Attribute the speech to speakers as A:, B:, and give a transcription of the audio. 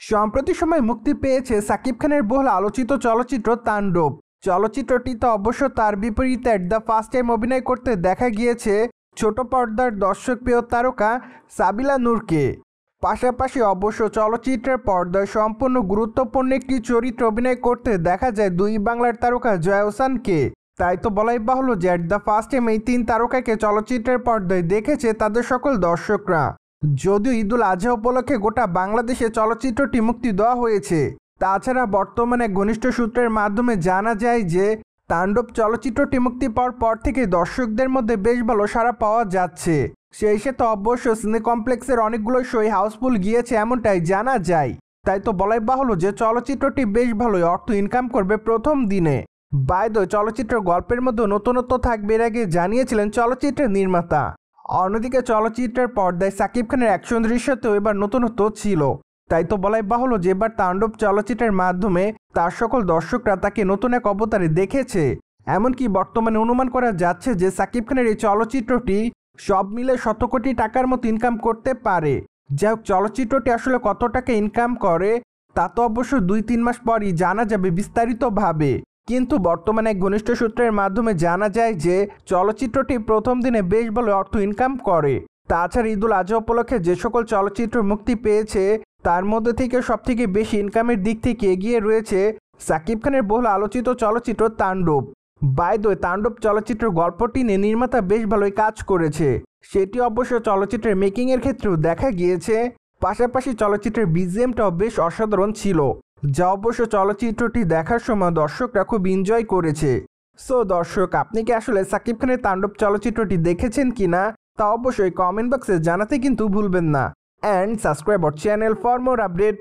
A: সম্প্রতি সময় মুক্তি পেয়েছে সাকিব খানের বহুল আলোচিত চলচ্চিত্র তাণ্ডব। চলচ্চিত্রটিতে অবশ্য তার বিপরীতে দ্য ফার্স্ট টাইম অভিনয় করতে দেখা গিয়েছে ছোট পর্দার দর্শকপ্রিয় তারকা সাবিলা নূরকে। পাশাপাশি অবশ্য চলচ্চিত্রের পর্দায় সম্পূর্ণ গুরুত্বপূর্ণ একটি চরিত্রে অভিনয় করতে দেখা যায় দুই বাংলার তারকা জয়া হোসানকে। তাই তো বলাই বাহুল্য যে দ্য ফার্স্ট টাইম এই তিন তারকাকে চলচ্চিত্রের পর্দায় দেখেছে তাদের সকল দর্শকরা। যদিও ঈদুল আজহা উপলক্ষে গোটা বাংলাদেশে চলচ্চিত্রটি মুক্তি দেওয়া হয়েছে, তাছাড়া বর্তমানে ঘনিষ্ঠ সূত্রের মাধ্যমে জানা যায় যে তাণ্ডব চলচ্চিত্রটি মুক্তি পাওয়ার পর থেকে দর্শকদের মধ্যে বেশ ভালো সাড়া পাওয়া যাচ্ছে। সেই সাথে অবশ্য সিনে কমপ্লেক্সের অনেকগুলো শোই হাউসফুল গিয়েছে এমনটাই জানা যায়। তাই তো বলাই বাহুল্য যে চলচ্চিত্রটি বেশ ভালোই অর্থ ইনকাম করবে প্রথম দিনে। বাই দ্য ওয়ে, চলচ্চিত্রের গল্পের মধ্যে নতুনত্ব থাকবে এর আগে জানিয়েছিলেন চলচ্চিত্রের নির্মাতা। অন্যদিকে চলচ্চিত্রের পর্দায় সাকিব খানের অ্যাকশন দৃশ্যতেও এবার নতুনত্ব ছিল। তাই তো বলাই বাহুল্য যে এবার তাণ্ডব চলচ্চিত্রের মাধ্যমে তার সকল দর্শকরা তাকে নতুন এক অবতারে দেখেছে। এমনকি বর্তমানে অনুমান করা যাচ্ছে যে সাকিব খানের এই চলচ্চিত্রটি সব মিলে 100 কোটি টাকার মতো ইনকাম করতে পারে। যাই হোক, চলচ্চিত্রটি আসলে কত টাকা ইনকাম করে তা তো অবশ্য 2-3 মাস পরই জানা যাবে বিস্তারিতভাবে। কিন্তু বর্তমানে এক ঘনিষ্ঠ সূত্রের মাধ্যমে জানা যায় যে চলচ্চিত্রটি প্রথম দিনে বেশ ভালো অর্থ ইনকাম করে। তাছাড়া ঈদুল আজহা উপলক্ষে যে সকল চলচ্চিত্র মুক্তি পেয়েছে তার মধ্যে থেকে সবথেকে বেশি ইনকামের দিক থেকে এগিয়ে রয়েছে সাকিব খানের বহুল আলোচিত চলচ্চিত্র তাণ্ডব। বাই দ্য ওয়ে, তাণ্ডব চলচ্চিত্রের গল্পটি নিয়ে নির্মাতা বেশ ভালোই কাজ করেছে। সেটি অবশ্য চলচ্চিত্রের মেকিংয়ের ক্ষেত্রেও দেখা গিয়েছে। পাশাপাশি চলচ্চিত্রের বিজিএমটাও বেশ অসাধারণ ছিল, যা অবশ্য চলচ্চিত্রটি দেখার সময় দর্শকরা খুব এনজয় করেছে। সো দর্শক, আপনি কি আসলে সাকিব খানের তাণ্ডব চলচ্চিত্রটি দেখেছেন কিনা তা অবশ্যই কমেন্ট বক্সে জানাতে কিন্তু ভুলবেন না। And subscribe our channel for more update.